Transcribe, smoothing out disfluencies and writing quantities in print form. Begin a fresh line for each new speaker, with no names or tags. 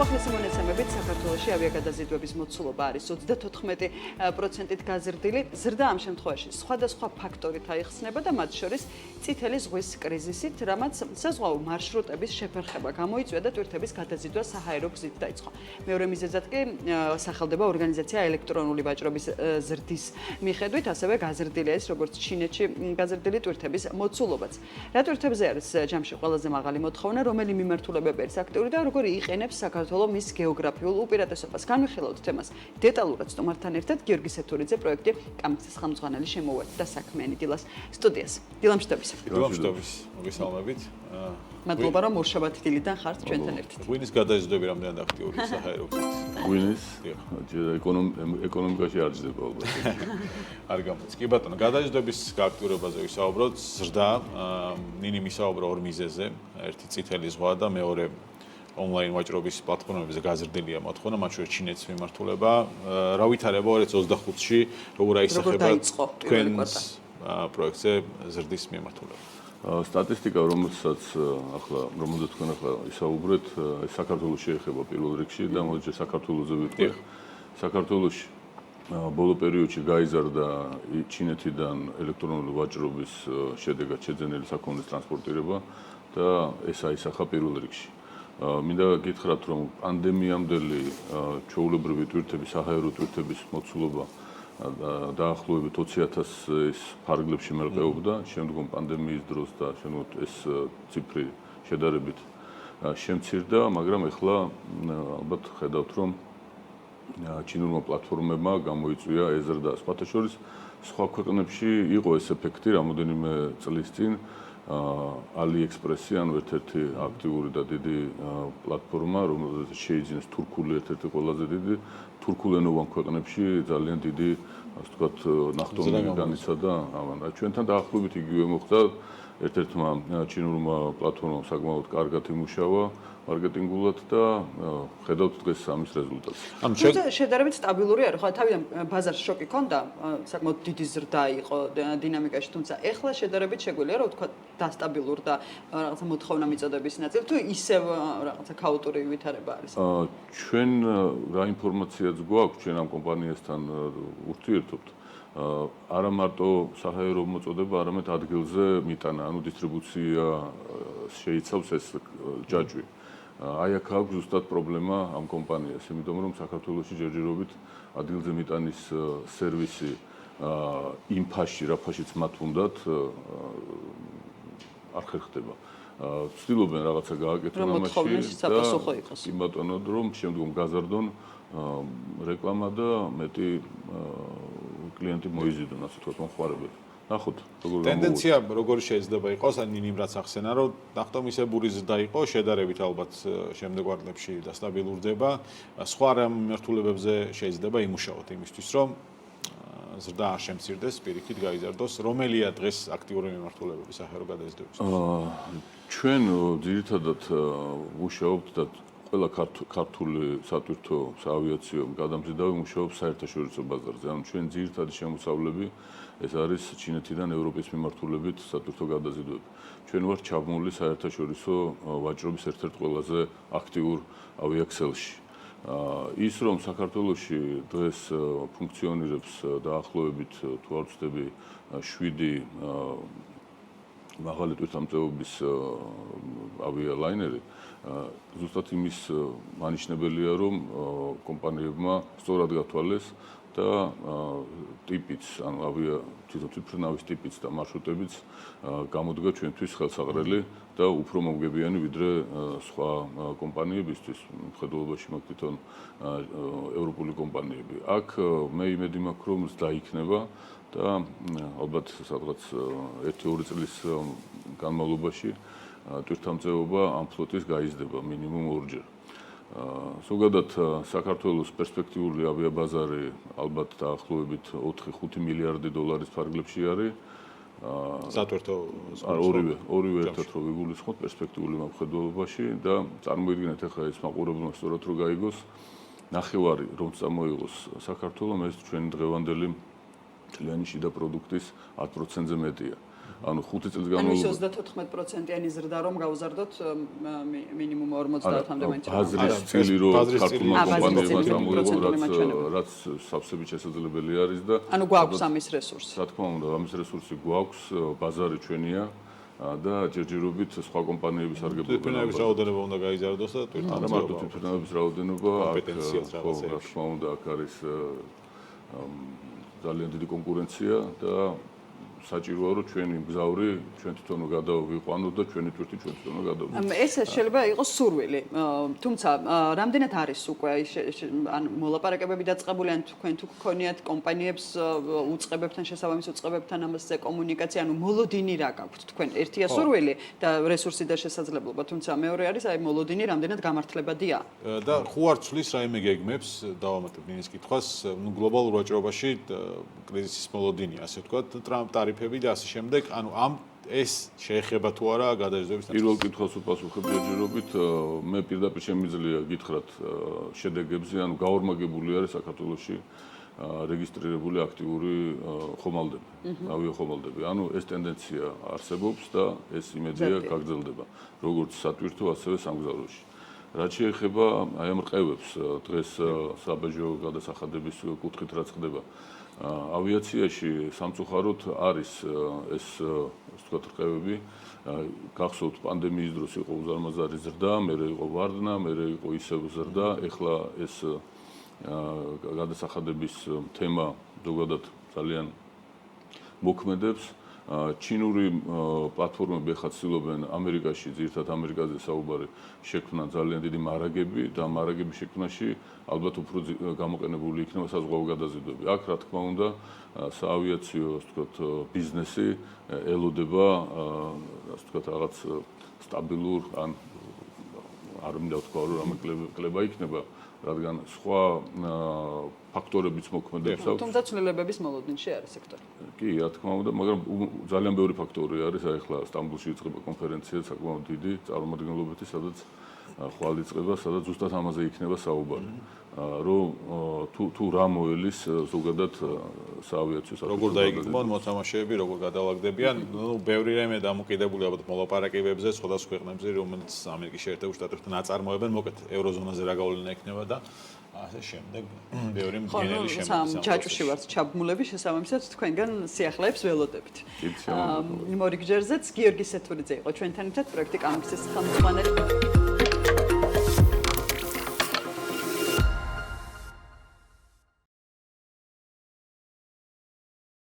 უახლესი მონაცემებით საქართველოში ავიაგადაზიდვების მოცულობა არის 34%-ით გაზრდილი. ზრდა ამ შემთხვევაში სხვადასხვა ფაქტორით აიხსნება და მათ შორის წითელი ზღვის კრიზისით, რამაც საზღვაო მარშრუტების შეფერხება გამოიწვია და ტვირთების გადაზიდვა საჰაერო გზით დაიწყო. მეორე მიზეზად კი სახელდება ორგანიზაცია ელექტრონული ვაჭრობის ზრდის მიხედვით, ასევე გაზრდილია ის, როგორც ჩინეთში გაზრდილი ტვირთების მოცულობაც. რა ტვირთებზე არის ჯამში ყველაზე მაღალი მოთხოვნა, რომელი მიმართულებები არის აქტიური და როგორ იყენებს საქართველოს მის გეოგრაფიულ უპირატესობას. განვიხილავთ თემას დეტალურად სტუმართან ერთად გიორგი სეთურიძე, პროექტი კამცის ხელმძღვანელი შემოვედა საქმიანი დილას სტუდიას. დილამშვიდობის.
დილამშვიდობის. მოგესალმებით.
მადლობა რომ მორშაბათ დილიდან ხართ ჩვენთან ერთად.
ღვინის გადაზიდვები რამდენად აქტიური საჰაერო გზით?
ღვინის ეკონომიკაში არ ჯდება ალბათ.
არ გამოდის. კი ბატონო, გადაზიდვების აქტიურობაზე ვისაუბროთ. ზრდა, ნინი მისაუბრა ორ მიზეზზე, ერთი წითელი ზღვა და მეორე ონლაინ ვაჭრობის პლატფორმებზე გაზრდილია მოთხოვნა, მათ შორის ჩინეთის მიმართულება. რა ვითარება 2025-ში, როგორ აისახება თქვენს პროექტზე ზრდის მიმართულება?
სტატისტიკა, რომელსაც თქვენ ახლა ისაუბრეთ, საქართველოს შეეხება პირველ რიგში და მოდით საქართველოზე ვიტყვი. საქართველოში ბოლო პერიოდში გაიზარდა ჩინეთიდან ელექტრონული ვაჭრობის შედეგად შეძენილი საქონლის ტრანსპორტირება და ეს აისახა პირველ რიგში. მინდა გითხრათ, რომ პანდემიამდელი ჩვეულებრივი ტვირთების, საჰაერო ტვირთების მოცულობა დაახლოებით 20,000-ის ფარგლებში მერყეობდა, შემდგომ პანდემიის დროს და შემდგომ ეს ციფრი შედარებით შემცირდა, მაგრამ ეხლა ალბათ ხედავთ, რომ ჩინურმა პლატფორმებმა გამოიწვია ეზრდა. სხვათა შორის, სხვა ქვეყნებში იყო ეს ეფექტი რამოდენიმე წლის წინ. AliExpress-ი ან ერთ-ერთი აქტიური და დიდი პლატფორმა, რომელზეც შეიძინეს თურქული ერთ-ერთი ყველაზე დიდი თურქულენოვან ქვეყნებში ძალიან დიდი, ასე ვთქვათ, ნახტომი განიცადა. ჩვენთან დაახლოებით იგივე მოხდა. ერთ-ერთმა ჩინურმა პლატფორმამ საკმაოდ კარგად იმუშავა მარკეტინგულად და ხედავთ დღეს ამის რეზულტატს.
შედარებით სტაბილური არის, ხო, თავიდან ბაზარში შოკი ქონდა, საკმაოდ დიდი ზრდა იყო დინამიკაში, თუმცა ეხლა შედარებით შეგვიძლია რომ ვთქვა დასტაბილურდა რაღაცა მოთხოვნა მიწოდების ნაწილი, თუ ისევ რაღაცა ქაოტური ვითარება არის.
ჩვენ რა ინფორმაციაც გვაქვს, ჩვენ ამ კომპანიასთან ურთიერთობთ. არა მარტო საჰაერო მოწოდება, არამედ ადგილზე მიტანა, ანუ დისტრიბუცია შეიცავს ეს ჯაჭვი. აი აქ აქვს ზუსტად პრობლემა ამ კომპანიას, იმიტომ რომ საქართველოში ჯერჯერობით ადგილზე მიტანის სერვისი იმ ფასში, რა ფაშიც მათ უნდათ არ ხერხდება. ცდილობენ რაღაცა გააკეთონ ამაში და კი ბატონო, რომ შემდგომ გაზარდონ რეკლამა და მეტი კლიენტი მოიზიდონ, ასე ვთქვათ, მომხმარებელი. ნახოთ, როგორ
ტენდენცია როგორი შეიძლება იყოს, ან ნინიმ რაც ახსენა, რომ ნახტომისებური ზრდა იყო, შედარებით ალბათ შემდეგ კვარტლებში დასტაბილურდება. სხვა რამ მიმართულებებზე შეიძლება იმუშაოთ იმისთვის, რომ ზრდა არ შემცირდეს, პირიქით გაიზარდოს. რომელია დღეს აქტიური მიმართულებები საჰაერო გადაზიდვების?
ჩვენ ძირითადად ვმუშაობთ და ყველა ქართული სატვირთო საავიაციო გადამზიდავი მუშაობს საერთაშორისო ბაზარზე. ანუ ჩვენ ძირითადი შემოსავლები ეს არის ჩინეთიდან ევროპის მიმართულებით სატვირთო გადაზიდვები. ჩვენ ვართ ჩაბმული საერთაშორისო ვაჭრობის ერთ-ერთ ყველაზე აქტიურ ავიაქსელში. ის რომ საქართველოში დღეს ფუნქციონირებს დაახლოებით თუ არ ვცდები 7 მაღალი ტვირთამწეობის ავიალაინერი, ზუსტად იმის მანიშნებელია, რომ კომპანიებმა სწორად გათვალეს და ტიპიც, ანუ თვითმფრინავის ტიპიც და მარშრუტებიც გამოდგა ჩვენთვის ხელსაყრელი და უფრო მომგებიანი ვიდრე სხვა კომპანიებისთვის, მხედველობაში მაქვს თვითონ ევროპული კომპანიები. აქ მე იმედი მაქვს, რომ დაიქნება და ალბათ სადღაც 1-2 წლის განმავლობაში ტვირთამწეობა ამ ფლოტის გაიზრდება მინიმუმ 2-ჯერ. ზოგადად საქართველოს პერსპექტიული ავიაბაზარი ალბათ დაახლოებით 4-5 მილიარდი დოლარის ფარგლებში არის.
სატვირთო
ორივე ერთად რო ვიგულისხმოთ პერსპექტიული მომხედველობაში და წარმოიდგინეთ ახლა ეს მაყურებელმა სწორად რო გაიგოს, ნახევარი რომ წამოიღოს საქართველოს, ეს ჩვენი დღევანდელი წლიანი შიდა პროდუქტის 10%-ზე მეტია. ანუ 5 წელს
ანუ ის
განმავლობაში
34%-იანი ზრდა რომ გავზარდოთ მინიმუმ 50-მდე მაინც.
ბაზრის წილი რო
ბაზრის
ქართულმა
წილი,
კომპანიებმა
ბაზრის
წამოიღო,
წილი,
რაც სავსებით შესაძლებელი არის და
ანუ გვაქვს ამის რესურსი.
რა თქმა უნდა, ამის რესურსი გვაქვს, ბაზარი ჩვენია და ჯერჯერობით სხვა კომპანიების სარგებლობენ.
თვითმფრინავების რაოდენობა უნდა გაიზარდოს და
არა მარტო თვითმფრინავების რაოდენობა,
კომპეტენციაც
რა თქმა უნდა, აქ არის ძალიან დიდი კონკურენცია და საჭიროა რომ ჩვენი მგზავრი ჩვენ თვითონ გადავიყვანოთ და ჩვენი ტვირთი ჩვენ თვითონ გადავიყვანოთ.
ეს შეიძლება იყოს სურვილი. თუმცა რამდენად არის უკვე ან მოლაპარაკებები დაწყებული ან თქვენ თუ გქონიათ კომპანიებს უწყებებთან შესაბამის უწყებებთან ამასზე კომუნიკაცია, ანუ მოლოდინი რა გაქვთ თქვენ? ერთია სურვილი და რესურსი და შესაძლებლობა, თუმცა მეორე არის აი მოლოდინი რამდენად გამართლებადია.
და ხო არ ცვლის რაიმე გეგმებს დავამატებ ნინის კითხვას, ნუ გლობალურ ვაჭრობაში კრიზისის მოლოდინია, ასე ვთქვათ, ტარიფები და ასე შემდეგ, ანუ ამ ეს შეეხება თუ არა გადაждების
პირველ კითხვას უპასუხებ ჯერჯერობით, მე პირდაპირ შემიძლია გითხრათ შედეგებზე, ანუ გაორმაგებული არის საქართველოში რეგისტრირებული აქტიური ხომალდები, ავიახომალდები. ანუ ეს ტენდენცია არსებობს და ეს იმედია გაგრძელდება, როგორც სატვირთო, ასევე სამგზავროში. რაც შეეხება აი ამ რყევებს, დღეს საბაჟო გადასახადების კუთხით რაც ხდება, ავიაციაში სამწუხაროდ არის ეს ვთქვათ რყევები. გახსოვთ პანდემიის დროს იყო უზარმაზარი ზრდა, მერე იყო ვარდნა, მერე იყო ისევ ზრდა, ეხლა ეს გადასახადების თემა ზოგადად ძალიან მოქმედებს. ჩინური პლატფორმები ახლა ცდილობენ ამერიკაში, ძირითადად ამერიკაზე საუბარი შექმნა ძალიან დიდი მარაგები და მარაგების შექმნაში ალბათ უფრო გამოყენებული იქნება საზღვაო გადაზიდვები. აქ რა თქმა უნდა საავიაციო, ასე ვთქვათ, ბიზნესი ელოდება, ასე ვთქვათ, რაღაც სტაბილურ ან არ მინდა ვთქვა რომ რამე კლება იქნება, რადგან სხვა ფაქტორებიც მოქმედებს აქვს.
თუმცა ცვლილებების მოლოდინში არის სექტორი.
კი, რა თქმა უნდა, მაგრამ ძალიან ბევრი ფაქტორი არის. აი ახლა სტამბოლში იწყება კონფერენცია საკმაოდ დიდი, წარმომადგენლობითი, სადაც ხვალ იწყება, სადაც ზუსტად ამაზე იქნება საუბარი. რომ თუ რა მოელის ზოგადად საავიაციო საკითხი.
როგორ დაიგმონ მოთამაშეები, როგორ გადავაგდებიან, ნუ ბევრი რამე დამოკიდებული ალბათ მოლაპარაკებებზე, სხვადასხვა ქვეყნებზე, რომელიც ამერიკის შეერთებულ შტატებთან აწარმოებენ, მოკეთ ევროზონაზე რა გავლენა ექნება და ასე შემდეგ. ბევრი მდგენელი შემოგვიყვება.
ჯაჭვში ვართ ჩაბმულები, შესაბამისად თქვენგან სიახლეებს ველოდებით. იმ ორი გზერზეც გიორგი სეთურიძე იყო ჩვენთან ერთად პროექტი კამექსის ხელმძღვანელი.